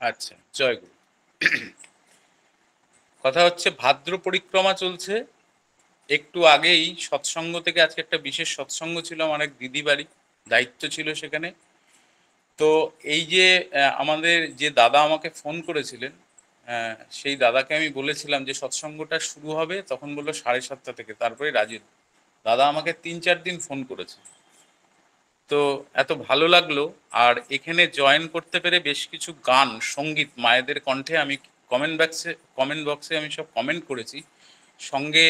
আচ্ছা, জয় গুরু। কথা হচ্ছে ভাদ্র পরিক্রমা চলছে। একটু আগেই সৎসঙ্গ থেকে আজকে একটা বিশেষ সৎসঙ্গ ছিল, আমার এক দিদি বাড়ি, দায়িত্ব ছিল সেখানে। তো এই যে আমাদের যে দাদা আমাকে ফোন করেছিলেন, সেই দাদাকে আমি বলেছিলাম যে সৎসঙ্গটা শুরু হবে, তখন বললো 7:30 থেকে, তারপরে রাজি হলো। দাদা আমাকে 3-4 দিন ফোন করেছে। তো এত ভালো লাগলো। আর এখানে জয়েন করতে পেরে বেশ কিছু গান, সঙ্গীত মায়েদের কণ্ঠে আমি কমেন্ট বক্সে আমি সব কমেন্ট করেছি। সঙ্গে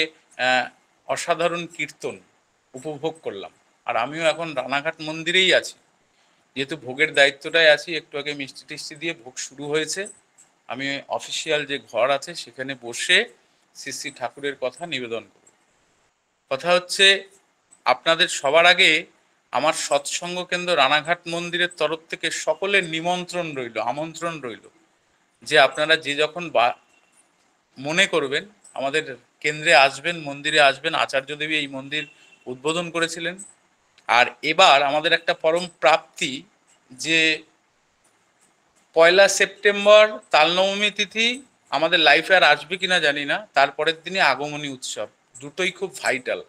অসাধারণ কীর্তন উপভোগ করলাম। আর আমিও এখন রানাঘাট মন্দিরেই আছি, যেহেতু ভোগের দায়িত্বটায় আছি। একটু আগে মিষ্টি টিষ্টি দিয়ে ভোগ শুরু হয়েছে। আমি অফিসিয়াল যে ঘর আছে সেখানে বসে শ্রী শ্রী ঠাকুরের কথা নিবেদন করব। কথা হচ্ছে, আপনাদের সবার আগে আমার সৎসঙ্গ কেন্দ্র রানাঘাট মন্দিরের তরফ থেকে সকলের নিমন্ত্রণ রইল, আমন্ত্রণ রইল, যে আপনারা যে যখন মনে করবেন আমাদের কেন্দ্রে আসবেন, মন্দিরে আসবেন। আচার্য দেবী এই মন্দির উদ্বোধন করেছিলেন। আর এবার আমাদের একটা পরম প্রাপ্তি, যে 1 সেপ্টেম্বর তালনবমী তিথি আমাদের লাইফে আর আসবে কিনা জানি না, তারপরের দিনে আগমনী উৎসব, দুটোই খুব ভাইটাল।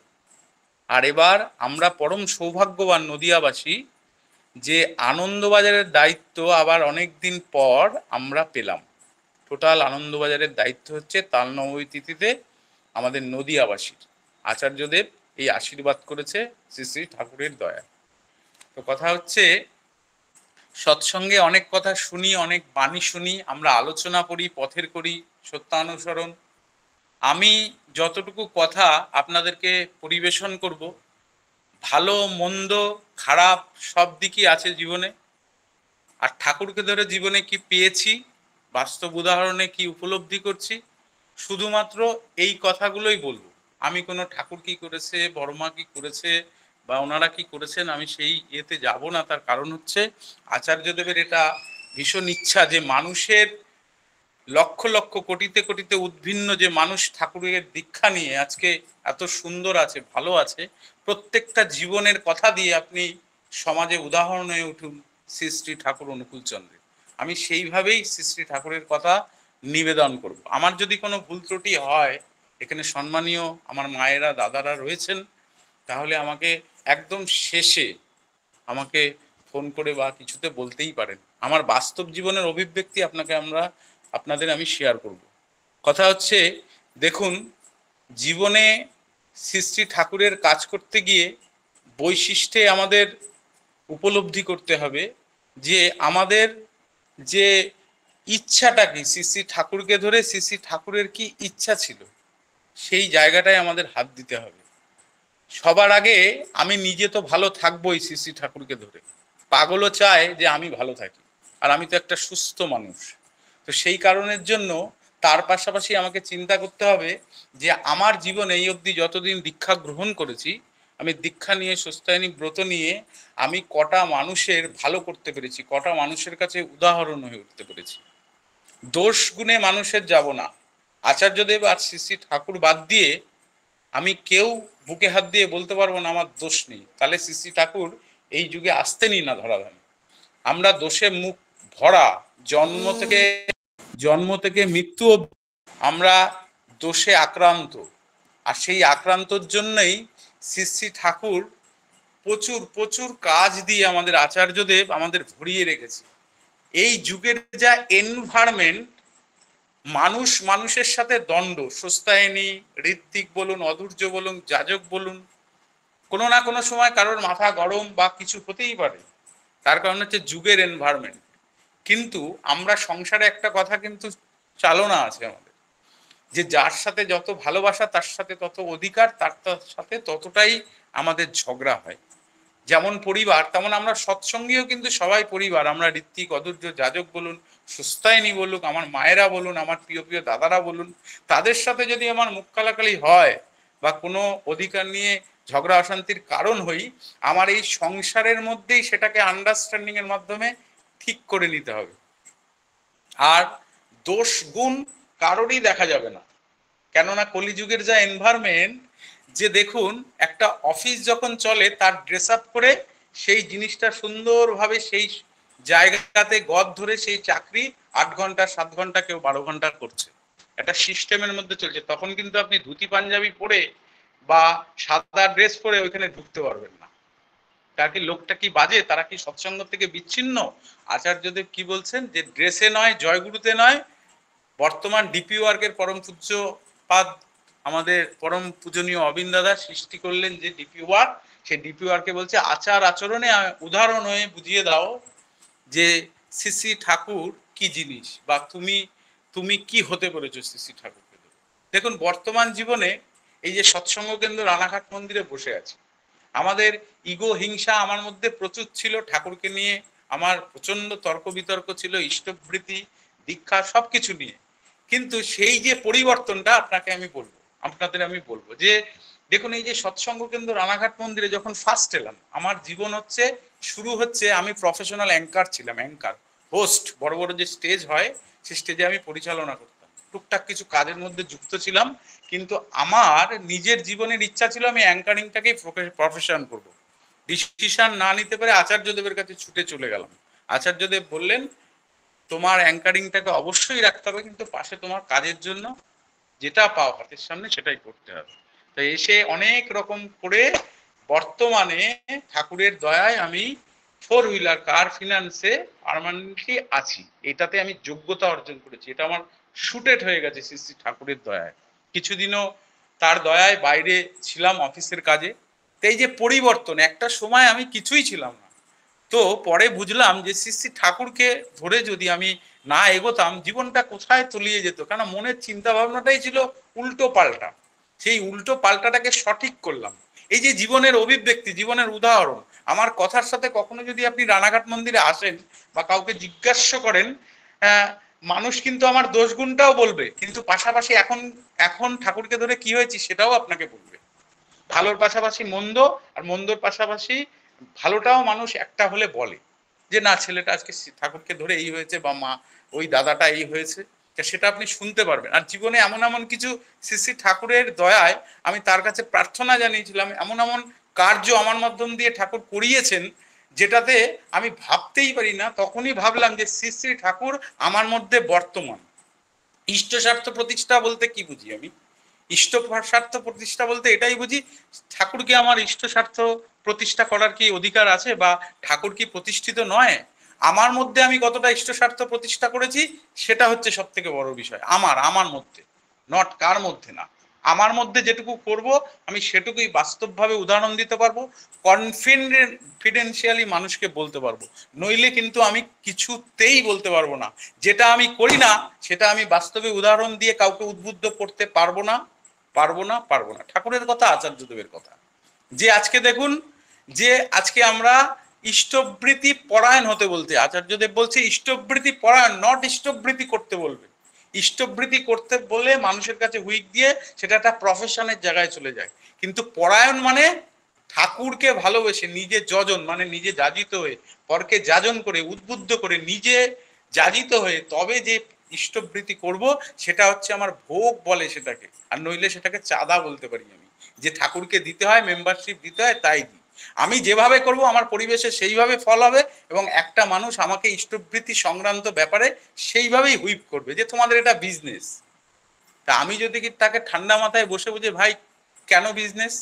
আর এবার আমরা পরম সৌভাগ্যবান নদিয়াবাসী যে আনন্দবাজারের দায়িত্ব আবার অনেক দিন পর আমরা পেলাম। টোটাল আনন্দবাজারের দায়িত্ব হচ্ছে তালনবমী তিথিতে আমাদের নদিয়াবাসীর। আচার্যদেব এই আশীর্বাদ করেছে শ্রী শ্রী ঠাকুরের দয়া। তো কথা হচ্ছে, সৎসঙ্গে অনেক কথা শুনি, অনেক বাণী শুনি, আমরা আলোচনা করি, পথের করি সত্যানুসরণ। আমি যতটুকু কথা আপনাদেরকে পরিবেশন করব, ভালো মন্দ খারাপ সব দিকই আছে জীবনে। আর ঠাকুরকে ধরে জীবনে কি পেয়েছি, বাস্তব উদাহরণে কি উপলব্ধি করছি, শুধুমাত্র এই কথাগুলোই বলবো। আমি কোনো ঠাকুর কি করেছে, বড়মা কি করেছে, বা ওনারা কি করেছেন, আমি সেই ইয়েতে যাব না। তার কারণ হচ্ছে, আচার্যদেবের এটা ভীষণ ইচ্ছা যে মানুষের লক্ষ লক্ষ কোটিতে কোটিতে উদ্ভিন্ন যে মানুষ ঠাকুরের দীক্ষা নিয়ে আজকে এত সুন্দর আছে, ভালো আছে, প্রত্যেকটা জীবনের কথা দিয়ে আপনি সমাজে উদাহরণ হয়ে উঠুন শ্রী শ্রী ঠাকুর অনুকূলচন্দ্রের। আমি সেইভাবেই শ্রী শ্রী ঠাকুরের কথা নিবেদন করব। আমার যদি কোনো ভুল ত্রুটি হয়, এখানে সম্মানীয় আমার মায়েরা, দাদারা রয়েছেন, তাহলে আমাকে একদম শেষে আমাকে ফোন করে বা কিছুতে বলতেই পারেন। আমার বাস্তব জীবনের অভিব্যক্তি আপনাদের আমি শেয়ার করব। কথা হচ্ছে, দেখুন, জীবনে শ্রী শ্রী ঠাকুরের কাজ করতে গিয়ে বৈশিষ্ট্যে আমাদের উপলব্ধি করতে হবে যে আমাদের যে ইচ্ছাটা কি, শ্রী শ্রী ঠাকুরকে ধরে শ্রী শ্রী ঠাকুরের কি ইচ্ছা ছিল, সেই জায়গাটায় আমাদের হাত দিতে হবে। সবার আগে আমি নিজে তো ভালো থাকবোই শ্রী শ্রী ঠাকুরকে ধরে। পাগলও চায় যে আমি ভালো থাকি, আর আমি তো একটা সুস্থ মানুষ। তো সেই কারণের জন্য তার পাশাপাশি আমাকে চিন্তা করতে হবে যে আমার জীবনে এই অবধি যতদিন দীক্ষা গ্রহণ করেছি, আমি দীক্ষা নিয়ে, সস্তায়নী ব্রত নিয়ে আমি কটা মানুষের ভালো করতে পেরেছি, কটা মানুষের কাছে উদাহরণ হয়ে উঠতে পেরেছি। দোষ গুণে মানুষের যাব না। আচার্যদেব আর শ্রী শ্রী ঠাকুর বাদ দিয়ে আমি কেউ বুকে হাত দিয়ে বলতে পারবো না আমার দোষ নেই। তাহলে শ্রী শ্রী ঠাকুর এই যুগে আসতেনই না ধরাধামে। আমরা দোষে মুখ ভরা, জন্ম থেকে মৃত্যু অবধি আমরা দোষে আক্রান্ত। আর সেই আক্রান্তর জন্যই শ্রী শ্রী ঠাকুর প্রচুর প্রচুর কাজ দিয়ে আমাদের আচার্যদেব আমাদের ভরিয়ে রেখেছে। এই যুগের যা এনভায়রনমেন্ট, মানুষ মানুষের সাথে দ্বন্দ্ব, সস্তায়নী, ঋত্বিক বলুন, অধৈর্য বলুন, যাজক বলুন, কোনো না কোনো সময় কারোর মাথা গরম বা কিছু হতেই পারে। তার কারণ হচ্ছে যুগের এনভায়রনমেন্ট। কিন্তু আমরা সংসারে একটা কথা কিন্তু চালনা আছে আমাদের, যে যার সাথে যত ভালোবাসা তার সাথে তত অধিকার, তার সাথে ততটাই আমাদের ঝগড়া হয়। যেমন পরিবার, তেমন আমরা সৎসঙ্গীও কিন্তু সবাই পরিবার। আমরা ঋত্বিক, অধৈর্য, যাজক বলুন, সুস্তায়নী বলুক, আমার মায়েরা বলুন, আমার প্রিয় প্রিয় দাদারা বলুন, তাদের সাথে যদি আমার মুখ কালাকালি হয় বা কোনো অধিকার নিয়ে ঝগড়া অশান্তির কারণ হই, আমার এই সংসারের মধ্যেই সেটাকে আন্ডারস্ট্যান্ডিং এর মাধ্যমে ঠিক করে নিতে হবে। আর দোষ গুণ কারোরই দেখা যাবে না, কেননা কলিযুগের যা এনভায়রনমেন্ট, যে দেখুন একটা অফিস যখন চলে তার ড্রেস আপ করে সেই জিনিসটা সুন্দরভাবে সেই জায়গাতে গদ ধরে সেই চাকরি 8 ঘন্টা 7 ঘন্টা কেউ 12 ঘন্টা করছে, একটা সিস্টেমের মধ্যে চলছে। তখন কিন্তু আপনি ধুতি পাঞ্জাবি পরে বা সাদা ড্রেস পরে ওইখানে ঢুকতে পারবেন না। তার কি লোকটা কি বাজে, তারা কি সৎসঙ্গ থেকে বিচ্ছিন্ন? আচার্যদেব কি বলছেন যে ড্রেসে নয়, জয়গুরুতে নয়, বর্তমান ডিপি ওয়ার্কের পরম পূজ্য পাদ আমাদের পরম পূজনীয় অবিন্দ দাদা সৃষ্টি করলেন যে ডিপি ওয়ার্ক, সেই ডিপি ওয়ার্কে বলছে আচার আচরণে উদাহরণ হয়ে বুঝিয়ে দাও যে শ্রী ঠাকুর কি জিনিস, বা তুমি তুমি কি হতে পেরেছো শ্রী ঠাকুরকে। দেখুন বর্তমান জীবনে এই যে সৎসঙ্গ কেন্দ্র রানাঘাট মন্দিরে বসে আছে, আমাদের ইগো হিংসা আমার মধ্যে প্রচুর ছিল, ঠাকুরকে নিয়ে আমার প্রচন্ড তর্ক বিতর্ক ছিল, ইষ্টবৃত্তি দীক্ষা সবকিছু নিয়ে। কিন্তু সেই যে পরিবর্তনটা আপনাদের আমি বলবো যে দেখুন এই যে সৎসঙ্গ কেন্দ্র রানাঘাট মন্দিরে যখন ফার্স্ট এলাম, আমার জীবন শুরু হচ্ছে, আমি প্রফেশনাল অ্যাঙ্কার ছিলাম, অ্যাঙ্কার হোস্ট, বড় বড় যে স্টেজ হয় সেই স্টেজে আমি পরিচালনা করতাম, টুকটাক কিছু কাজের মধ্যে যুক্ত ছিলাম। কিন্তু আমার নিজের জীবনের ইচ্ছা ছিল আমি অ্যাঙ্কারিংটাকেই প্রফেশন করব। ডিসিশন না নিতে পারে আচার্যদেবের কাছে ছুটে চলে গেলাম। আচার্যদেব বললেন তোমার অ্যাঙ্কারিংটাকে অবশ্যই রাখতে হবে, কিন্তু পাশে তোমার কাজের জন্য যেটা পাও হাতের সামনে সেটাই করতে হবে। তো এসে অনেক রকম করে বর্তমানে ঠাকুরের দয়ায় আমি 4 হুইলার কার ফিনান্সে পার্মানেন্টলি আছি, এটাতে আমি যোগ্যতা অর্জন করেছি, এটা আমার শুটেড হয়ে গেছে শ্রী শ্রী ঠাকুরের দয়ায়। কিছুদিনও তার দয়ায় বাইরে ছিলাম অফিসের কাজে। তো এই যে পরিবর্তন, একটা সময় আমি কিছুই ছিলাম না, তো পরে বুঝলাম যে শ্রী শ্রী ঠাকুরকে ধরে যদি আমি না এগোতাম জীবনটা কোথায় তলিয়ে যেত, কারণ মনের চিন্তা ভাবনাটাই ছিল উল্টো পাল্টা। সেই উল্টো পাল্টাটাকে সঠিক করলাম। এই যে জীবনের অভিব্যক্তি, জীবনের উদাহরণ, আমার কথার সাথে কখনো যদি আপনি রানাঘাট মন্দিরে আসেন বা কাউকে জিজ্ঞাসা করেন, মানুষ কিন্তু আমার দোষ গুণটাও বলবে, কিন্তু পাশাপাশি এখন এখন ঠাকুরকে ধরে কি হয়েছি সেটাও আপনাকে বলবে। ভালোর পাশাপাশি মন্দ, আর মন্দর পাশাপাশি ভালোটাও মানুষ একটা হলে বলে যে না ছেলেটা আজকে ঠাকুরকে ধরে এই হয়েছে, বা মা ওই দাদাটা এই হয়েছে, সেটা আপনি শুনতে পারবেন। আর জীবনে এমন এমন কিছু শ্রী শ্রী ঠাকুরের দয়ায় আমি তার কাছে প্রার্থনা জানিয়েছিলাম, এমন এমন কার্য আমার মাধ্যম দিয়ে ঠাকুর করিয়েছেন যেটাতে আমি ভাবতেই পারি না। তখনই ভাবলাম যে শ্রী শ্রী ঠাকুর আমার মধ্যে বর্তমান। ইষ্ট স্বার্থ প্রতিষ্ঠা বলতে কি বুঝি আমি? ইষ্ট স্বার্থ প্রতিষ্ঠা বলতে এটাই বুঝি, ঠাকুরকে আমার ইষ্ট স্বার্থ প্রতিষ্ঠা করার কি অধিকার আছে, বা ঠাকুর কি প্রতিষ্ঠিত নয়? আমার মধ্যে আমি কতটা ইষ্ট স্বার্থ প্রতিষ্ঠা করেছি সেটা হচ্ছে সব থেকে বড় বিষয়। আমার মধ্যে, নট কার মধ্যে না, আমার মধ্যে যেটুকু করব আমি সেটুকুই বাস্তবভাবে উদাহরণ দিতে পারবো, কনফিডেন্সিয়ালি মানুষকে বলতে পারবো। নইলে কিন্তু আমি কিছুতেই বলতে পারবো না। যেটা আমি করি না সেটা আমি বাস্তবে উদাহরণ দিয়ে কাউকে উদ্বুদ্ধ করতে পারবো না, পারবো না। ঠাকুরের কথা, আচার্যদেবের কথা, যে আজকে দেখুন, যে আজকে আমরা ইষ্টবৃত্তি পরায়ণ হতে বলতে, আচার্যদেব বলছে ইষ্টবৃত্তি পরায়ণ, নট ইষ্টবৃত্তি করতে বলবে। ইষ্টবৃত্তি করতে বলে মানুষের কাছে হুইক দিয়ে সেটা একটা প্রফেশনের জায়গায় চলে যায়। কিন্তু পরায়ণ মানে ঠাকুরকে ভালোবেসে নিজে যজন মানে নিজে যাজিত হয়ে, পরকে যাজন করে উদ্বুদ্ধ করে নিজে যাজিত হয়ে তবে যে ইষ্টবৃত্তি করব, সেটা হচ্ছে আমার ভোগ বলে সেটাকে, আর নইলে সেটাকে চাঁদা বলতে পারি আমি। যে ঠাকুরকে দিতে হয়, মেম্বারশিপ দিতে হয়, তাই দিই। আমি যেভাবে করব আমার পরিবেশে সেইভাবে ফল হবে, এবং একটা মানুষ আমাকে ইষ্টবৃত্তি সংক্রান্ত ব্যাপারে সেইভাবেই হুইপ করবে যে তোমাদের এটা বিজনেস। তা আমি যদি কি তাকে ঠান্ডা মাথায় বসে বুঝে ভাই কেন বিজনেস,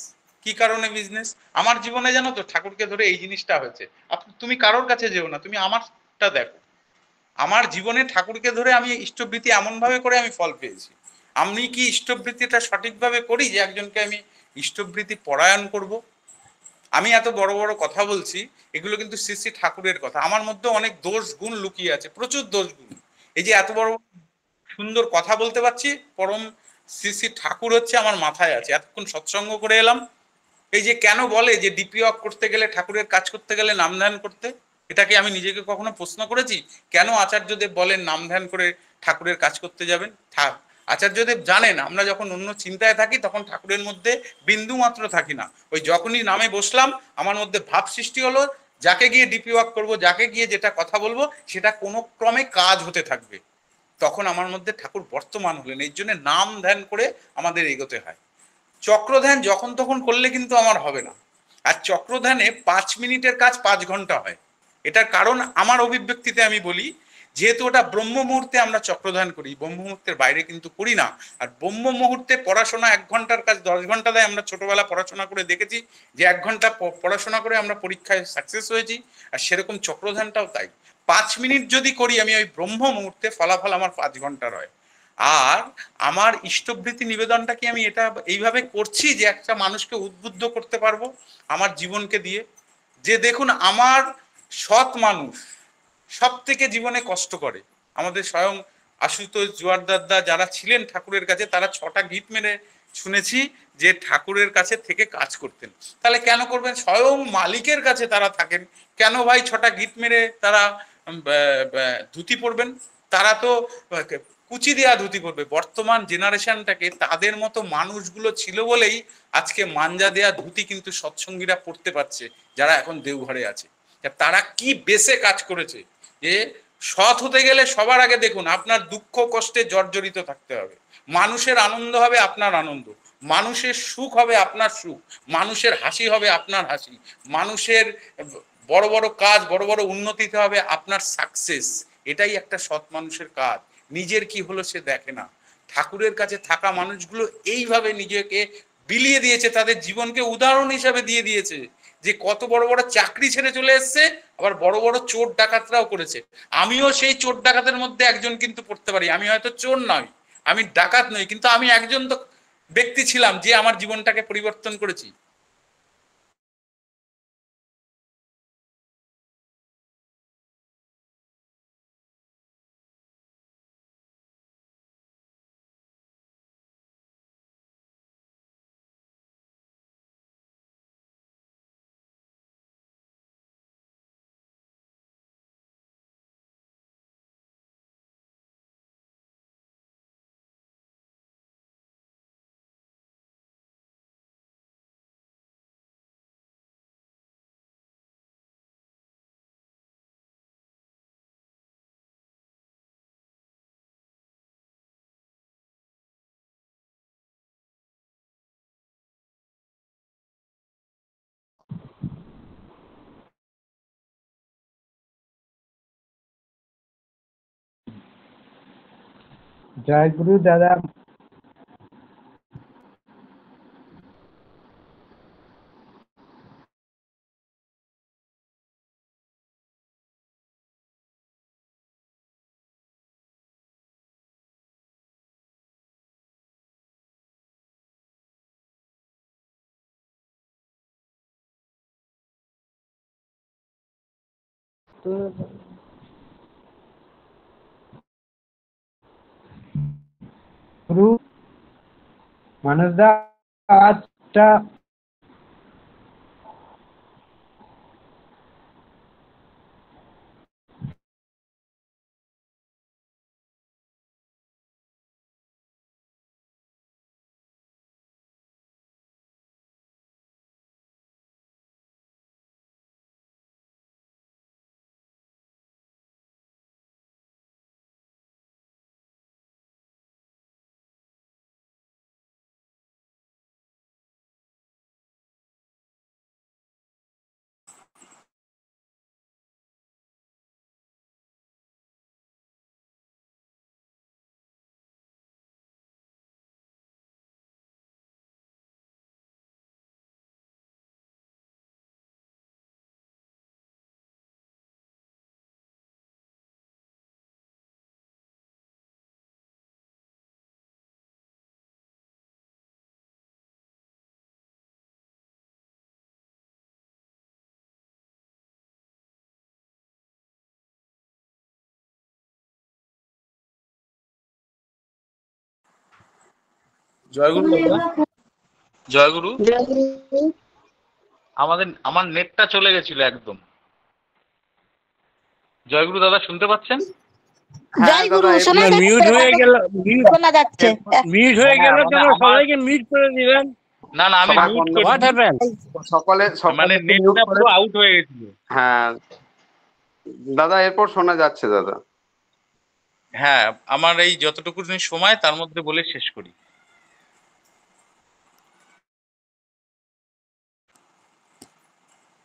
কি কারণে বিজনেস, আমার জীবনে জানো তো ঠাকুরকে ধরে এই জিনিসটা হয়েছে, তুমি কারোর কাছে যেও না, তুমি আমারটা দেখো। আমার জীবনে ঠাকুরকে ধরে আমি ইষ্টবৃত্তি এমন ভাবে করে আমি ফল পেয়েছি। আমি কি ইষ্টবৃত্তিটা সঠিকভাবে করি যে একজনকে আমি ইষ্টবৃত্তি পরায়ণ করব? আমি এত বড় বড় কথা বলছি, এগুলো কিন্তু শ্রী শ্রী ঠাকুরের কথা। আমার মধ্যে অনেক দোষ গুণ লুকিয়ে আছে, প্রচুর দোষ গুণ। এই যে এত বড় সুন্দর কথা বলতে পারছি, পরম শ্রী শ্রী ঠাকুর হচ্ছে আমার মাথায় আছে। এতক্ষণ সৎসঙ্গ করে এলাম। এই যে কেন বলে যে ডিপি ওয়ার্ক করতে গেলে, ঠাকুরের কাজ করতে গেলে নাম ধ্যান করতে, এটাকে আমি নিজেকে কখনো প্রশ্ন করেছি? কেন আচার্যদেব বলেন নাম ধ্যান করে ঠাকুরের কাজ করতে যাবেন? আচার্যদেব জানেন আমরা যখন অন্য চিন্তায় থাকি তখন ঠাকুরের মধ্যে বিন্দু মাত্র থাকি না। ওই যখনই নামে বসলাম আমার মধ্যে ভাব সৃষ্টি হলো, যাকে গিয়ে ডিপি ওয়ার্ক করবো, যাকে গিয়ে যেটা কথা বলবো সেটা কোনো ক্রমে কাজ হতে থাকবে। তখন আমার মধ্যে ঠাকুর বর্তমান হলেন। এই জন্য নাম ধ্যান করে আমাদের এগোতে হয়। চক্র ধ্যান যখন তখন করলে কিন্তু আমার হবে না। আর চক্র ধ্যানে 5 মিনিটের কাজ 5 ঘন্টা হয়। এটার কারণ আমার অভিব্যক্তিতে আমি বলি, যেহেতু ওটা ব্রহ্ম মুহূর্তে আমরা চক্রধান করি, ব্রহ্ম মুহূর্তের বাইরে কিন্তু করি না। আর ব্রহ্ম মুহূর্তে পড়াশোনা 1 ঘন্টার কাজ 10 ঘন্টা দেয়। আমরা ছোটবেলা পড়াশোনা করে দেখেছি যে 1 ঘন্টা পড়াশোনা করে আমরা পরীক্ষায় সাকসেস হয়েছি। আর সেরকম চক্রধানটাও তাই, 5 মিনিট যদি করি আমি ওই ব্রহ্ম মুহূর্তে, ফলাফল আমার 5 ঘন্টার হয়। আর আমার ইষ্টভৃতি নিবেদনটা কি আমি এটা এইভাবে করছি যে একটা মানুষকে উদ্বুদ্ধ করতে পারবো আমার জীবনকে দিয়ে, যে দেখুন আমার সৎ মানুষ সব থেকে জীবনে কষ্ট করে। আমাদের স্বয়ং আশুতোষ জোয়ারদারদা যারা ছিলেন ঠাকুরের কাছে, তারা 6টা গীত মেরে শুনেছি যে ঠাকুরের কাছে থেকে কাজ করতেন। তাহলে কেন করবেন? স্বয়ং মালিকের কাছে তারা থাকেন, কেন ভাই 6টা গীত মেরে তারা ধুতি পরবেন? তারা তো কুচি দেওয়া ধুতি পরবে। বর্তমান জেনারেশনটাকে তাদের মতো মানুষগুলো ছিল বলেই আজকে মাঞ্জা দেয়া ধুতি কিন্তু সৎসঙ্গীরা পড়তে পারছে, যারা এখন দেওঘরে আছে। তারা কি বেসে কাজ করেছে, যে সৎ হতে গেলে সবার আগে দেখুন আপনার দুঃখ কষ্টে জর্জরিত থাকতে হবে, মানুষের আনন্দ হবে আপনার আনন্দ, মানুষের সুখ হবে আপনার সুখ, মানুষের হাসি হবে আপনার হাসি, মানুষের বড় বড় কাজ বড় বড় উন্নতিতে হবে আপনার সাকসেস। এটাই একটা সৎ মানুষের কাজ। নিজের কি হলো সে দেখে না। ঠাকুরের কাছে থাকা মানুষগুলো এইভাবে নিজেকে বিলিয়ে দিয়েছে, তাদের জীবনকে উদাহরণ হিসাবে দিয়ে দিয়েছে, যে কত বড় বড় চাকরি ছেড়ে চলে এসছে, আবার বড় বড় চোর ডাকাতরাও করেছে। আমিও সেই চোর ডাকাতের মধ্যে একজন কিন্তু পড়তে পারি। আমি হয়তো চোর নই, আমি ডাকাত নই, কিন্তু আমি একজন তো ব্যক্তি ছিলাম যে আমার জীবনটাকে পরিবর্তন করেছি। জয় গুরু দাদা। গুরু মানস দা আজটা জয়গুরু দাদা, জয়গুরু। আমার নেটটা চলে গেছিল একদম। জয়গুরু দাদা, শুনতে পাচ্ছেন? জয় গুরু, শোনা যাচ্ছে? মিউট হয়ে গেল, শোনা যাচ্ছে। মিউট হয়ে গেল কেন? সবাইকে মিউট করে দিবেন। না না, আমি সবাই মিউট বন্ধ করে করবেন। সকলে মানে একটু mute নেটটা করে- পুরো আউট হয়ে গেছিল। হ্যাঁ দাদা, এরপর শোনা যাচ্ছে দাদা। হ্যাঁ, আমার এই যতটুকু সময় তার মধ্যে বলে শেষ করি।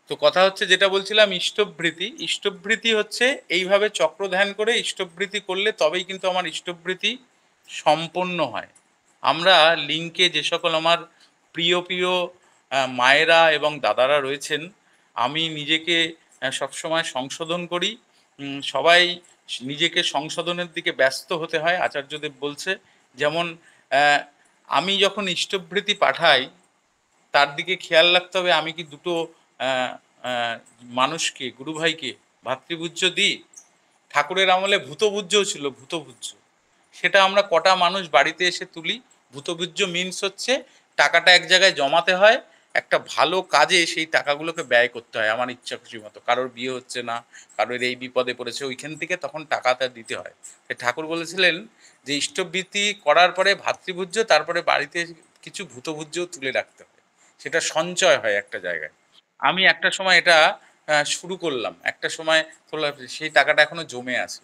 তো কথা হচ্ছে যেটা বলছিলাম, ইষ্টভৃতি। ইষ্টভৃতি হচ্ছে এইভাবে চক্র ধ্যান করে ইষ্টভৃতি করলে তবেই কিন্তু আমার ইষ্টভৃতি সম্পন্ন হয়। আমরা লিঙ্কে যে সকল আমার প্রিয় প্রিয় মায়েরা এবং দাদারা রয়েছেন, আমি নিজেকে সবসময় সংশোধন করি। সবাই নিজেকে সংশোধনের দিকে ব্যস্ত হতে হয়, আচার্যদেব বলছে। যেমন আমি যখন ইষ্টভৃতি পাঠাই, তার দিকে খেয়াল রাখতে হবে আমি কি দুটো আহ, আহ, মানুষকে, গুরুভাইকে ভাতৃপূজ্য দিই। ঠাকুরের আমলে ভূতপূজ্যও ছিল, ভূতপূজ্য। সেটা আমরা কটা মানুষ বাড়িতে এসে তুলি। ভূতপূজ্য মিনস হচ্ছে টাকাটা এক জায়গায় জমাতে হয়, একটা ভালো কাজে সেই টাকাগুলোকে ব্যয় করতে হয় আমার ইচ্ছা খুশি মতো। কারোর বিয়ে হচ্ছে না, কারোর এই বিপদে পড়েছে, ওইখান থেকে তখন টাকাটা দিতে হয়। তাই ঠাকুর বলেছিলেন যে ইষ্টবৃত্তি করার পরে ভাতৃপূজ্য, তারপরে বাড়িতে কিছু ভূতপূজ্যও তুলে রাখতে হয়, সেটা সঞ্চয় হয় একটা জায়গায়। আমি একটা সময় এটা শুরু করলাম, একটা সময় সেই টাকাটা এখনো জমে আছে।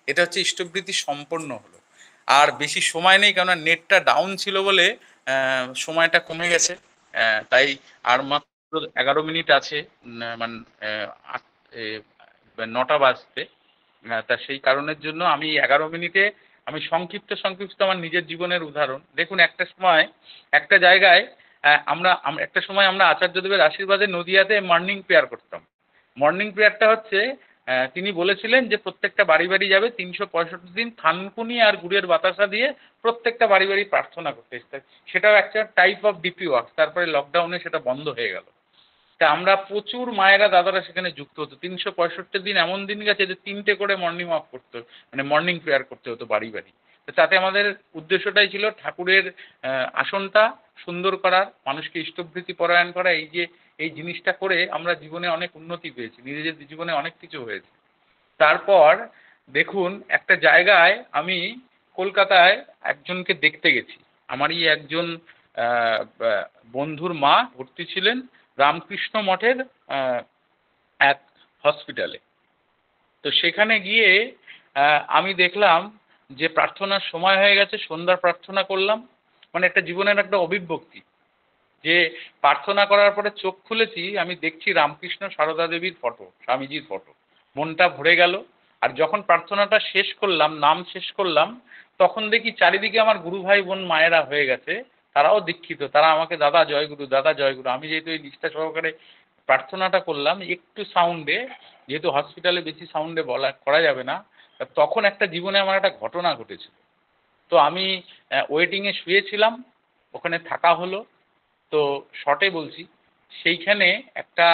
এটা হচ্ছে ইষ্টবৃত্তি সম্পন্ন হলো। আর বেশি সময় নেই, কেননা নেটটা ডাউন ছিল বলে সময়টা কমে গেছে। তাই আর মাত্র 11 মিনিট আছে, মানে 9টা বাজতে। তা সেই কারণের জন্য আমি 11 মিনিটে আমি সংক্ষিপ্ত সংক্ষিপ্ত আমার নিজের জীবনের উদাহরণ দেখুন। একটা সময় একটা জায়গায় একটা সময় আমরা আচার্যদেবের আশীর্বাদে নদিয়াতে মর্নিং প্রেয়ার করতাম। মর্নিং প্রেয়ারটা হচ্ছে তিনি বলেছিলেন যে প্রত্যেকটা বাড়ি বাড়ি যাবে, 365 দিন থানকুনি আর গুড়ের বাতাসা দিয়ে প্রত্যেকটা বাড়ি বাড়ি প্রার্থনা করতে। সেটাও একটা টাইপ অফ ডিপি ওয়ার্ক। তারপরে লকডাউনে সেটা বন্ধ হয়ে গেল। তা আমরা প্রচুর মায়েরা দাদারা সেখানে যুক্ত হতো। 365 দিন এমন দিন গেছে যে 3টে করে মর্নিং ওয়াক করতে, মানে মর্নিং প্রেয়ার করতে হতো বাড়ি বাড়ি। তো তাতে আমাদের উদ্দেশ্যটাই ছিল ঠাকুরের আসনটা সুন্দর করার, মানুষকে ইষ্টভৃতি পরায়ণ করা। এই যে এই জিনিসটা করে আমরা জীবনে অনেক উন্নতি পেয়েছি, নিজেদের জীবনে অনেক কিছু হয়েছে। তারপর দেখুন একটা জায়গায় আমি কলকাতায় একজনকে দেখতে গেছি। আমারই একজন বন্ধুর মা ভর্তি ছিলেন রামকৃষ্ণ মঠের এক হসপিটালে। তো সেখানে গিয়ে আমি দেখলাম যে প্রার্থনার সময় হয়ে গেছে, সন্ধ্যার প্রার্থনা করলাম। মানে একটা জীবনের একটা অভিব্যক্তি যে প্রার্থনা করার পরে চোখ খুলেছি, আমি দেখছি রামকৃষ্ণ সারদা দেবীর ফটো, স্বামীজির ফটো। মনটা ভরে গেল। আর যখন প্রার্থনাটা শেষ করলাম, নাম শেষ করলাম, তখন দেখি চারিদিকে আমার গুরু ভাই বোন মায়েরা হয়ে গেছে, তারাও দীক্ষিত। তারা আমাকে দাদা জয়গুরু, দাদা জয়গুরু। আমি যেহেতু এই নিষ্ঠা সহকারে প্রার্থনাটা করলাম একটু সাউন্ডে, যেহেতু হসপিটালে বেশি সাউন্ডে বলা করা যাবে না, তখন একটা জীবনে আমার একটা ঘটনা ঘটেছিল। তো আমি ওয়েটিংয়ে শুয়েছিলাম, ওখানে থাকা হলো। তো শর্টে বলছি, সেইখানে একটা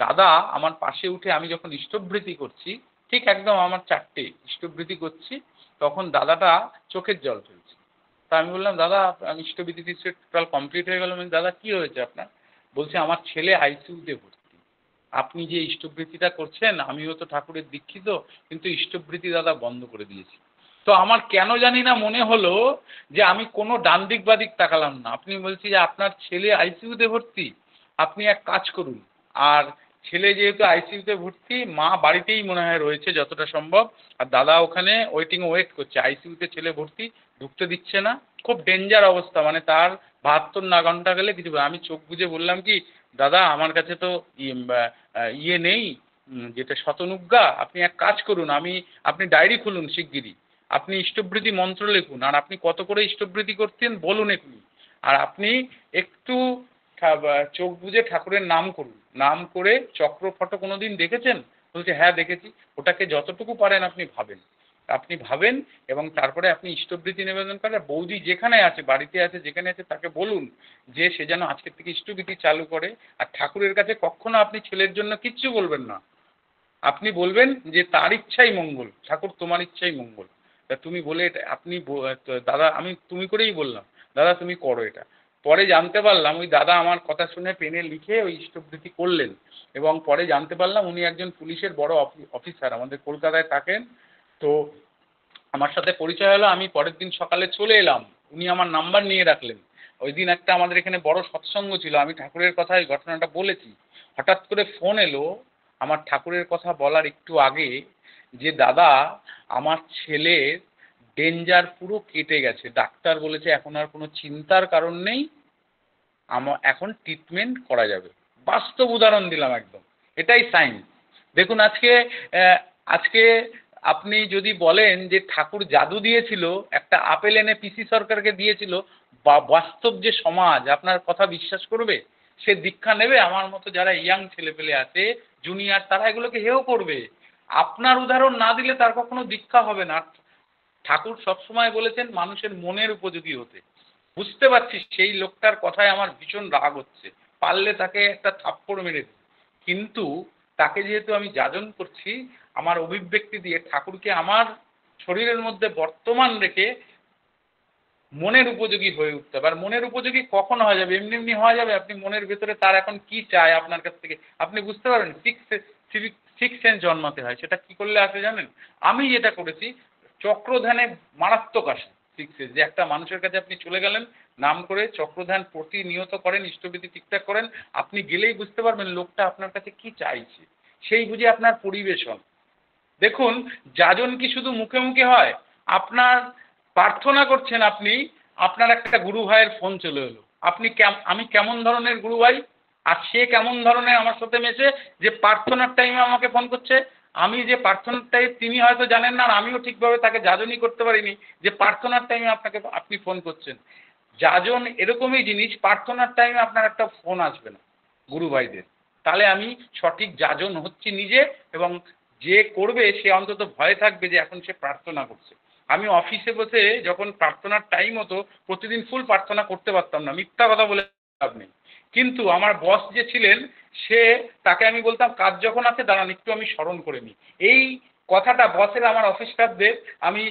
দাদা আমার পাশে উঠে, আমি যখন ইষ্টভৃতি করছি, ঠিক একদম আমার 4টে ইষ্টভৃতি করছি, তখন দাদাটা চোখের জল ফেলছে। তা আমি বললাম দাদা, আমি ইষ্টভৃতি টোটাল কমপ্লিট হয়ে গেল। দাদা কি হয়েছে আপনার? বলছে আমার ছেলে আইসিইউতে ভর্তি। আপনি যে ইষ্টভৃতিটা করছেন, আমিও তো ঠাকুরের দীক্ষিত, কিন্তু ইষ্টভৃতি দাদা বন্ধ করে দিয়েছি। তো আমার কেন জানি না মনে হলো যে আমি কোনো ডান দিক বা দিক তাকালাম না। আপনি বলছি যে আপনার ছেলে আইসিইউতে ভর্তি, আপনি এক কাজ করুন। আর ছেলে যেহেতু আইসিইউতে ভর্তি, মা বাড়িতেই মনে হয় রয়েছে যতটা সম্ভব, আর দাদা ওখানে ওয়েট করছে। আইসিইউতে ছেলে ভর্তি, ঢুকতে দিচ্ছে না, খুব ডেঞ্জার অবস্থা। মানে তার 72 ঘন্টা গেলে কিছু। আমি চোখ বুজে বললাম কি, দাদা আমার কাছে তো ইয়ে নেই, যেটা শতনুজ্ঞা। আপনি এক কাজ করুন, আপনি ডায়েরি খুলুন শিগগিরই, আপনি ইষ্টভৃতি মন্ত্র লিখুন, আর আপনি কত করে ইষ্টভৃতি করতেন বলুন এক্ষুনি। আর আপনি একটু চোখ বুজে ঠাকুরের নাম করুন। নাম করে চক্র ফটো কোনোদিন দেখেছেন? বলছে হ্যাঁ দেখেছি। ওটাকে যতটুকু পারেন আপনি ভাবেন, এবং তারপরে আপনি ইষ্টভৃতি নিবেদন করেন। বৌদি যেখানে আছে, বাড়িতে আছে, যেখানে আছে, তাকে বলুন যে সে যেন আজকের থেকে ইষ্টভৃতি চালু করে। আর ঠাকুরের কাছে কখনো আপনি ছেলের জন্য কিচ্ছু বলবেন না। আপনি বলবেন যে তার ইচ্ছাই মঙ্গল, ঠাকুর তোমার ইচ্ছাই মঙ্গল। তা তুমি বলে এটা আপনি দাদা, আমি তুমি করেই বললাম দাদা তুমি করো এটা। পরে জানতে পারলাম ওই দাদা আমার কথা শুনে পেনে লিখে ওই ইষ্টভৃতি করলেন। এবং পরে জানতে পারলাম উনি একজন পুলিশের বড় অফিসার, আমাদের কলকাতায় থাকেন। তো আমার সাথে পরিচয় হলো, আমি পরের দিন সকালে চলে এলাম, উনি আমার নাম্বার নিয়ে রাখলেন। ওই দিন একটা আমাদের এখানে বড় সৎসঙ্গ ছিল, আমি ঠাকুরের কথা এই ঘটনাটা বলেছি। হঠাৎ করে ফোন এলো আমার ঠাকুরের কথা বলার একটু আগে, যে দাদা আমার ছেলের ডেঞ্জার পুরো কেটে গেছে, ডাক্তার বলেছে এখন আর কোনো চিন্তার কারণ নেই, এখন ট্রিটমেন্ট করা যাবে। বাস্তব উদাহরণ দিলাম একদম। এটাই সাইন। দেখুন আজকে আজকে আপনি যদি বলেন যে ঠাকুর জাদু দিয়েছিল, একটা আপেল এনে পিসি সরকারকে দিয়েছিল, বা বাস্তব যে সমাজ আপনার কথা বিশ্বাস করবে? সে দীক্ষা নেবে? আমার মতো যারা ইয়াং ছেলেপেলে আছে জুনিয়র, তারা এগুলোকে হেয় করবে। আপনার উদাহরণ না দিলে তার কখনো দীক্ষা হবে না। ঠাকুর সবসময় বলেছেন মানুষের মনের উপযোগী হতে। বুঝতে পারছি সেই লোকটার কথায় আমার ভীষণ রাগ হচ্ছে, পারলে তাকে একটা থাপ্পড় মেরে দিই। কিন্তু তাকে যেহেতু আমি যাজন করছি আমার অভিব্যক্তি দিয়ে, ঠাকুরকে আমার শরীরের মধ্যে বর্তমান রেখে মনের উপযোগী হয়ে উঠতে হবে। আর মনের উপযোগী কখন হয়ে যাবে? এমনি এমনি হওয়া যাবে? আপনি মনের ভেতরে তার এখন কি চায় আপনার কাছ থেকে আপনি বুঝতে পারবেন। সিক্স সেন্স জন্মাতে হয়। সেটা কি করলে আসে জানেন? আমি যেটা করেছি, চক্রধ্যানে মারাত্মক আসে সিক্স সেন্স। যে একটা মানুষের কাছে আপনি চলে গেলেন, নাম করে চক্রধ্যান প্রতিনিয়ত করেন, ইষ্টবিধি ঠিকঠাক করেন, আপনি গেলেই বুঝতে পারবেন লোকটা আপনার কাছে কি চাইছে, সেই বুঝে আপনার পরিবেশন। দেখুন যাজন কি শুধু মুখে মুখে হয়? আপনার প্রার্থনা করছেন আপনি, আপনার একটা গুরু ভাইয়ের ফোন চলে এলো, আপনি আমি কেমন ধরনের গুরু ভাই, আর সে কেমন ধরনের আমার সাথে মেশে যে প্রার্থনার টাইমে আমাকে ফোন করছে। আমি যে প্রার্থনার টাইম তিনি হয়তো জানেন না, আর আমিও ঠিকভাবে তাকে যাজনই করতে পারিনি যে প্রার্থনার টাইমে আপনি ফোন করছেন। যাজন এরকমই জিনিস, প্রার্থনার টাইমে আপনার একটা ফোন আসবে না গুরু ভাইদের, তাহলে আমি সঠিক যাজন হচ্ছি নিজে, এবং যে করবে সে অন্তত ভয়ে থাকবে যে এখন সে প্রার্থনা করছে। আমি অফিসে বসে যখন প্রার্থনার টাইম হতো প্রতিদিন ফুল প্রার্থনা করতে পারতাম না, মিথ্যা কথা বলে লাভ নেই। কিন্তু আমার বস যে ছিলেন সে, তাকে আমি বলতাম কাজ যখন আছে দাঁড়ান একটু আমি স্মরণ করে নিই। এই কথাটা বসের আমার অফিস স্টাফদের আমি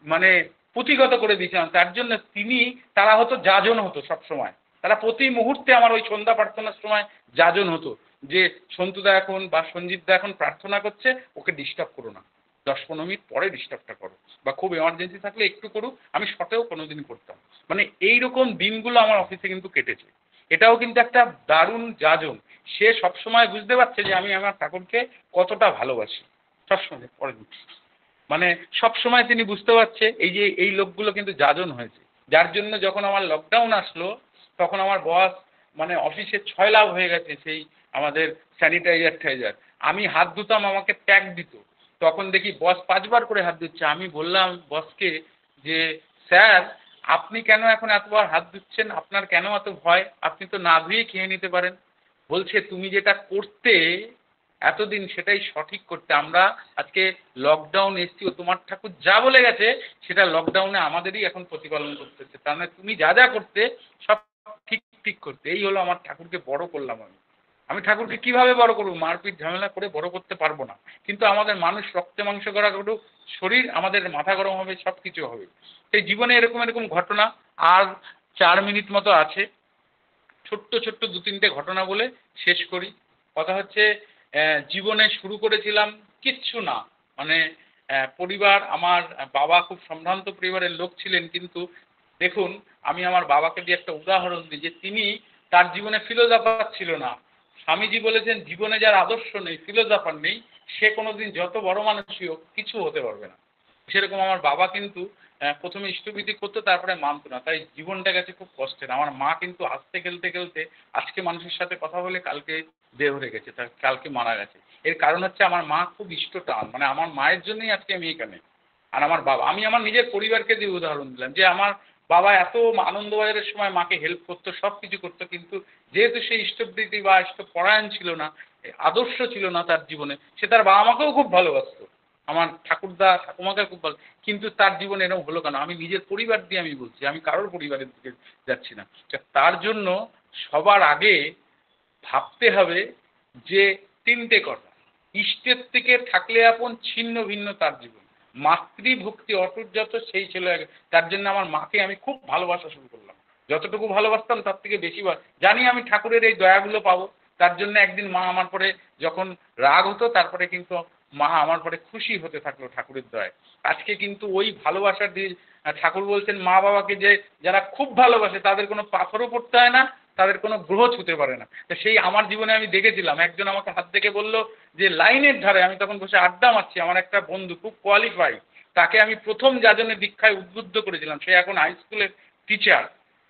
মানে পুঁথিগত করে দিয়েছিলাম। তার জন্য তারা হতো যাজন হতো সব সময়। তারা প্রতি মুহূর্তে আমার ওই সন্ধ্যা প্রার্থনার সময় যাজন হতো যে সন্তুদা এখন বা সঞ্জিতদা এখন প্রার্থনা করছে, ওকে ডিস্টার্ব করো না, 10-15 মিনিট পরে ডিস্টার্বটা করো, বা খুব এমার্জেন্সি থাকলে একটু করুক। আমি শর্টেও কোনোদিন করতাম। মানে এইরকম দিনগুলো আমার অফিসে কিন্তু কেটেছে। এটাও কিন্তু একটা দারুণ যাজন। সে সবসময় বুঝতে পারছে যে আমি আমার ঠাকুরকে কতটা ভালোবাসি। সবসময় পরে মানে সবসময় তিনি বুঝতে পারছে। এই যে এই লোকগুলো কিন্তু যাজন হয়েছে, যার জন্য যখন আমার লকডাউন আসলো তখন আমার বস মানে অফিসে 6 লাভ হয়ে গেছে সেই আমাদের স্যানিটাইজার। আমি হাত ধুতাম, আমাকে ট্যাগ দিত, তখন দেখি বস 5বার করে হাত দিচ্ছে। আমি বললাম বসকে যে স্যার আপনি কেন এখন এতবার হাত দিচ্ছেন, আপনার কেন এত ভয়, আপনি তো না ধুয়ে খেয়ে নিতে পারেন। বলছে তুমি যেটা করতে এতদিন সেটাই সঠিক করতে। আমরা আজকে লকডাউন এসছি, ও তোমার ঠাকুর যা বলে গেছে সেটা লকডাউনে আমাদেরই এখন প্রতিপালন করতে হচ্ছে। তার মানে তুমি যা যা করতে সব ঠিক ঠিক করতে। এই হলো আমার ঠাকুরকে বড় করলাম আমি। আমি ঠাকুরকে কিভাবে বড় করবো? মারপিট ঝামেলা করে বড় করতে পারবো না। কিন্তু আমাদের মানুষ রক্তে মাংস করা গরু শরীর, আমাদের মাথা গরম হবে, সব কিছু হবে। সেই জীবনে এরকম এরকম ঘটনা। আর 4 মিনিট মতো আছে, ছোট্ট ছোট্ট 2-3টে ঘটনা বলে শেষ করি। কথা হচ্ছে জীবনে শুরু করেছিলাম কিচ্ছু না, মানে পরিবার, আমার বাবা খুব সম্ভ্রান্ত পরিবারের লোক ছিলেন। কিন্তু দেখুন আমি আমার বাবাকে দিয়ে একটা উদাহরণ দিই যে তিনি, তার জীবনে ফিলোজফার ছিল না। স্বামীজি বলেছেন জীবনে যার আদর্শ নেই, ফিলোজফার নেই, সে কোনোদিন যত বড় মানুষই হোক কিছু হতে পারবে না। সেরকম আমার বাবা কিন্তু প্রথমে ইষ্টবিধি করতো, তারপরে মানতো না, তাই জীবনটা গেছে খুব কষ্টের। আমার মা কিন্তু হাসতে খেলতে খেলতে আজকে মানুষের সাথে কথা বলে কালকে দেহ রেখেছে, তার কালকে মারা গেছে। এর কারণ হচ্ছে আমার মা খুব ইষ্টটান, মানে আমার মায়ের জন্যই আজকে আমি এখানে। আর আমার বাবা, আমি আমার নিজের পরিবারকে দিয়ে উদাহরণ দিলাম যে আমার বাবা এত আনন্দবাজারের সময় মাকে হেল্প করতো, সব কিছু করতো, কিন্তু যেহেতু সে ইষ্টবৃত্তি বা ইষ্টপরায়ণ ছিল না, আদর্শ ছিল না তার জীবনে, সে তার বাবা মাকেও খুব ভালোবাসতো, আমার ঠাকুরদা ঠাকুমাকে খুব ভালো, কিন্তু তার জীবনে এরকম হলো কেন? আমি নিজের পরিবার দিয়ে আমি বলছি, আমি কারোর পরিবারের দিকে যাচ্ছি না। তার জন্য সবার আগে ভাবতে হবে যে 3টে কথা। ইষ্টের থেকে থাকলে আপন, ছিন্ন ভিন্ন তার জীবন, মাতৃভক্তি অটুট যত সেই ছিল আগে। তার জন্য আমার মাকে আমি খুব ভালোবাসা শুরু করলাম। যতটুকু ভালোবাসতাম তার থেকে বেশি জানি আমি ঠাকুরের এই দয়াগুলো পাবো। তার জন্য একদিন মা আমার পরে যখন রাগ হতো, তারপরে কিন্তু মা আমার পরে খুশি হতে থাকলো ঠাকুরের দয়ায়। আজকে কিন্তু ওই ভালোবাসার দিয়ে ঠাকুর বলছেন মা বাবাকে যে যারা খুব ভালোবাসে তাদের কোনো পাথরও পড়তে হয় না, তাদের কোনো গ্রহ ছুতে পারে না। তো সেই আমার জীবনে আমি দেখেছিলাম, একজন আমাকে হাত দেখে বলল যে লাইনের ধারে, আমি তখন বসে আড্ডা মারছি, আমার একটা বন্ধু খুব কোয়ালিফাইড, তাকে আমি প্রথম যাজনের দীক্ষায় উদ্বুদ্ধ করেছিলাম, সে এখন হাই স্কুলের টিচার।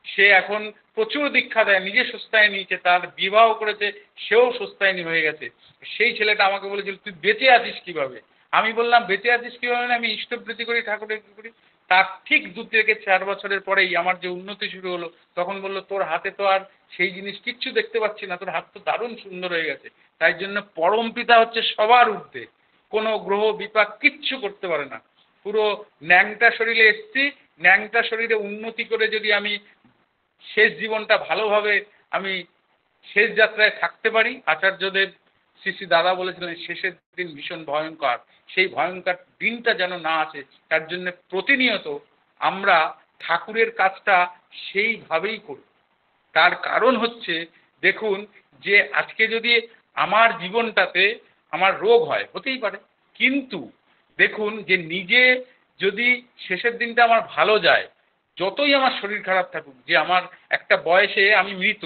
সে এখন প্রচুর দীক্ষা দেয়, নিজে সুস্থায় নিয়েছে, তার বিবাহ করেছে, সেও সুস্থায়নী হয়ে গেছে। সেই ছেলেটা আমাকে বলেছিল তুই বেঁচে আছিস কিভাবে। আমি বললাম বেঁচে আছিস কিভাবে, না আমি ইষ্টবৃত্তি করি, ঠাকুরের কি করি। তার ঠিক 2 থেকে 4 বছরের পরেই আমার যে উন্নতি শুরু হলো, তখন বললো তোর হাতে তো আর সেই জিনিস কিচ্ছু দেখতে পাচ্ছি না, তোর হাত তো দারুণ সুন্দর হয়ে গেছে। তাই জন্য পরম পিতা হচ্ছে সবার ঊর্ধ্বে, কোনো গ্রহ বিপাক কিচ্ছু করতে পারে না। পুরো ন্যাংটা শরীরে এসছি, ন্যাংটা শরীরে উন্নতি করে যদি আমি শেষ জীবনটা ভালোভাবে আমি শেষ যাত্রায় থাকতে পারি। আচার্যদেব শ্রী শ্রী দাদা বলেছিলেন শেষের দিন ভীষণ ভয়ঙ্কর, সেই ভয়ঙ্কর দিনটা যেন না আসে তার জন্য প্রতিনিয়ত আমরা ঠাকুরের কাজটা সেইভাবেই করি। তার কারণ হচ্ছে দেখুন, যে আজকে যদি আমার জীবনটাতে আমার রোগ হয়, হতেই পারে, কিন্তু দেখুন যে নিজে যদি শেষের দিনটা আমার ভালো যায়, যতই আমার শরীর খারাপ থাকুক, যে আমার একটা বয়সে আমি মৃত,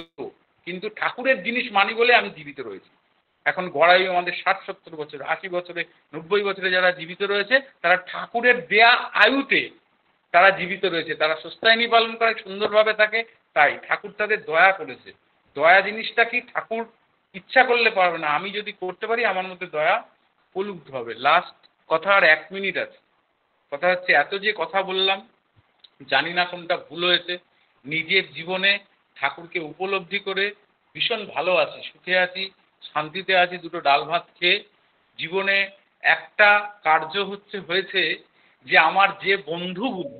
কিন্তু ঠাকুরের জিনিস মানি বলে আমি জীবিত রয়েছি। এখন গড়াই আমাদের 60-70 বছর, 80 বছরে, 90 বছরে যারা জীবিত রয়েছে তারা ঠাকুরের দেয়া আয়ুতে তারা জীবিত রয়েছে, তারা সুস্থায়নী পালন করে, সুন্দরভাবে থাকে। তাই ঠাকুর তাদের দয়া করেছে। দয়া জিনিসটা কি, ঠাকুর ইচ্ছা করলে পারবে না, আমি যদি করতে পারি আমার মধ্যে দয়া প্রলুব্ধ হবে। লাস্ট কথা আর 1 মিনিট আছে। কথা হচ্ছে এত যে কথা বললাম, জানি না কোনটা ভুল হয়েছে। নিজের জীবনে ঠাকুরকে উপলব্ধি করে ভীষণ ভালো আছি, সুখে আছি, শান্তিতে আছি, দুটো ডাল ভাত খেয়ে। জীবনে একটা কার্য হয়েছে যে আমার যে বন্ধুগুলো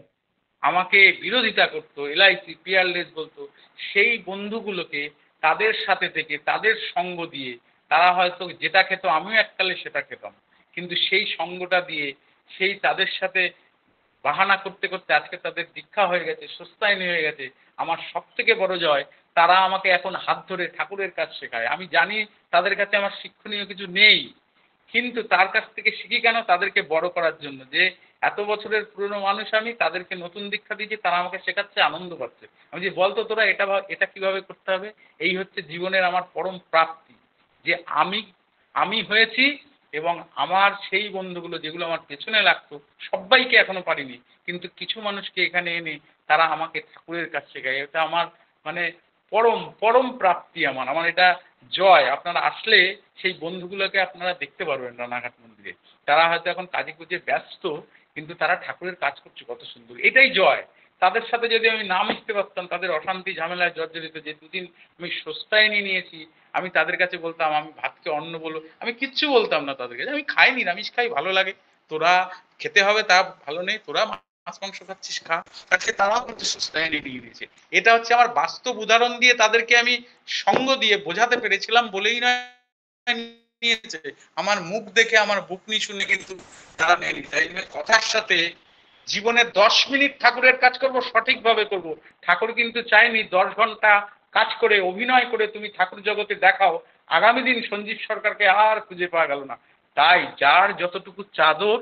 আমাকে বিরোধিতা করতো, এলআইসি পিয়ারলেস বলতো, সেই বন্ধুগুলোকে তাদের সাথে থেকে তাদের সঙ্গ দিয়ে, তারা হয়তো যেটা খেত আমিও এককালে সেটা খেতাম, কিন্তু সেই সঙ্গটা দিয়ে, সেই তাদের সাথে বাহানা করতে করতে আজকে তাদের দীক্ষা হয়ে গেছে, সুস্থায়নী হয়ে গেছে। আমার সব থেকে বড় জয়, তারা আমাকে এখন হাত ধরে ঠাকুরের কাজ শেখায়। আমি জানি তাদের কাছে আমার শিক্ষণীয় কিছু নেই, কিন্তু তার কাছ থেকে শিখি কেন, তাদেরকে বড় করার জন্য। যে এত বছরের পুরনো মানুষ, আমি তাদেরকে নতুন দীক্ষা দিয়েছি, তারা আমাকে শেখাচ্ছে, আনন্দ পাচ্ছে। আমি যে বলতো তোরা এটা কিভাবে করতে হবে, এই হচ্ছে জীবনের আমার পরম প্রাপ্তি, যে আমি হয়েছি, এবং আমার সেই বন্ধুগুলো যেগুলো আমার পেছনে লাগতো সবাইকে এখনো পারিনি, কিন্তু কিছু মানুষকে এখানে এনে তারা আমাকে ঠাকুরের কাছ শেখায়। এটা আমার মানে পরম পরম প্রাপ্তি, আমার এটা জয়। আপনারা আসলে সেই বন্ধুগুলোকে আপনারা দেখতে পারবেন রানাঘাট মন্দিরে। তারা হয়তো এখন কাজে কুজে ব্যস্ত, কিন্তু তারা ঠাকুরের কাজ করছে কত সুন্দর, এটাই জয়। তাদের সাথে যদি আমি না মিশতে পারতাম, তাদের অশান্তি ঝামেলায় জর্জরিত, যে 2 দিন আমি সুস্থায়নী নিয়েছি, আমি তাদের কাছে বলতাম আমি ভাতকে অন্ন বলো, আমি কিচ্ছু বলতাম না তাদের কাছে, আমি খাই, নিরামিষ খাই, ভালো লাগে। তোরা খেতে হবে তা ভালো নেই, তোরা মাছ মাংস খাচ্ছিস খা। তাকে তারাও কিন্তু সুস্থায়নী নিয়ে দিয়েছে। এটা হচ্ছে আমার বাস্তব উদাহরণ দিয়ে তাদেরকে আমি সঙ্গ দিয়ে বোঝাতে পেরেছিলাম বলেই নয় নিয়েছে। আমার মুখ দেখে, আমার বুকনি শুনে কিন্তু তারা নেয়নি। তাই কথার সাথে জীবনে 10 মিনিট ঠাকুরের কাজ করব, সঠিকভাবে করব। ঠাকুর কিন্তু চাইনি 10 ঘন্টা কাজ করে অভিনয় করে তুমি ঠাকুর জগতে দেখাও, আগামী দিন সঞ্জীব সরকারকে আর খুঁজে পাওয়া গেল না। তাই যার যতটুকু চাদর,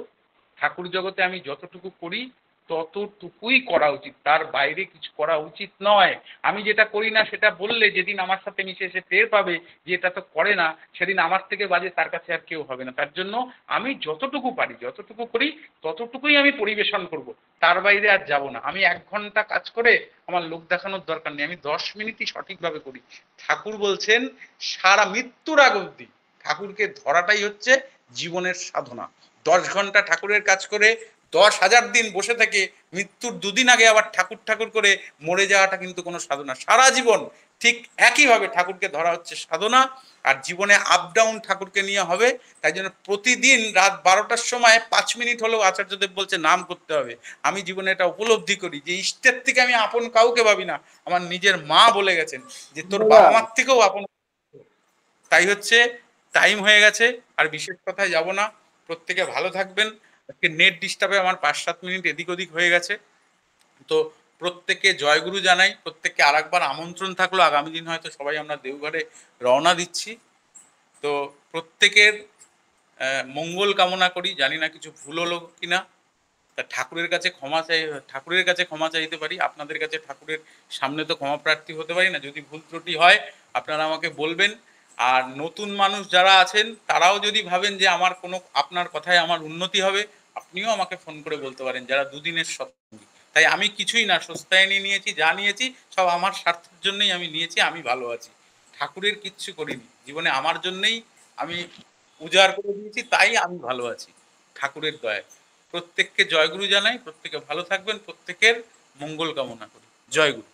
ঠাকুর জগতে আমি যতটুকু করি ততটুকুই করা উচিত, তার বাইরে কিছু করা উচিত নয়। আমি যেটা করি না সেটা বললে যেদিন আমার সাথে মিশে এসে টের পাবে যে এটা তো করে না, সেদিন আমার থেকে বাজে তার কাছে আর কেউ হবে না। তার জন্য আমি যতটুকু পারি, যতটুকু করি, ততটুকুই আমি পরিবেশন করব, তার বাইরে আর যাব না। আমি 1 ঘন্টা কাজ করে আমার লোক দেখানোর দরকার নেই, আমি 10 মিনিটই সঠিকভাবে করি। ঠাকুর বলছেন সারা মৃত্যুর আগ অব্দি ঠাকুরকে ধরাটাই হচ্ছে জীবনের সাধনা। 10 ঘন্টা ঠাকুরের কাজ করে 10,000 দিন বসে থেকে মৃত্যুর 2 দিন আগে আবার ঠাকুর ঠাকুর করে মরে যাওয়াটা কিন্তু কোনো সাধনা। সারা জীবন ঠিক একইভাবে ঠাকুরকে ধরা হচ্ছে সাধনা। আর জীবনে আপ ডাউন ঠাকুরকে নিয়ে হবে। তাই জন্য প্রতিদিন রাত 12টার সময় 5 মিনিট হলেও আচার্যদেব বলছে নাম করতে হবে। আমি জীবনে এটা উপলব্ধি করি যে ইষ্টের থেকে আমি আপন কাউকে ভাবি না। আমার নিজের মা বলে গেছেন যে তোর বাবা মার থেকেও আপন। তাই হচ্ছে টাইম হয়ে গেছে, আর বিশেষ কথায় যাব না। প্রত্যেকে ভালো থাকবেন। আজকে নেট ডিস্টার্বে আমার 5-7 মিনিট এদিক ওদিক হয়ে গেছে। তো প্রত্যেককে জয়গুরু জানাই। প্রত্যেককে আরেকবার আমন্ত্রণ থাকলো, আগামী দিন হয়তো সবাই আমরা দেওঘরে রওনা দিচ্ছি। তো প্রত্যেকের মঙ্গল কামনা করি। জানি না কিছু ভুল হলো কিনা, তা ঠাকুরের কাছে ক্ষমা চাইতে পারি। আপনাদের কাছে ঠাকুরের সামনে তো ক্ষমা প্রার্থী হতে পারি না। যদি ভুল ত্রুটি হয় আপনারা আমাকে বলবেন। আর নতুন মানুষ যারা আছেন তারাও যদি ভাবেন যে আপনার কথায় আমার উন্নতি হবে, আপনিও আমাকে ফোন করে বলতে পারেন, যারা 2 দিনের সৎসঙ্গী। তাই আমি কিছুই না সস্তায় নিয়ে নিয়েছি, যা নিয়েছি সব আমার স্বার্থের জন্যই আমি নিয়েছি, আমি ভালো আছি, ঠাকুরের কিচ্ছু করিনি জীবনে, আমার জন্যই আমি উজাড় করে দিয়েছি, তাই আমি ভালো আছি ঠাকুরের দয়ায়। প্রত্যেককে জয়গুরু জানাই, প্রত্যেকে ভালো থাকবেন, প্রত্যেকের মঙ্গল কামনা করি। জয়গুরু।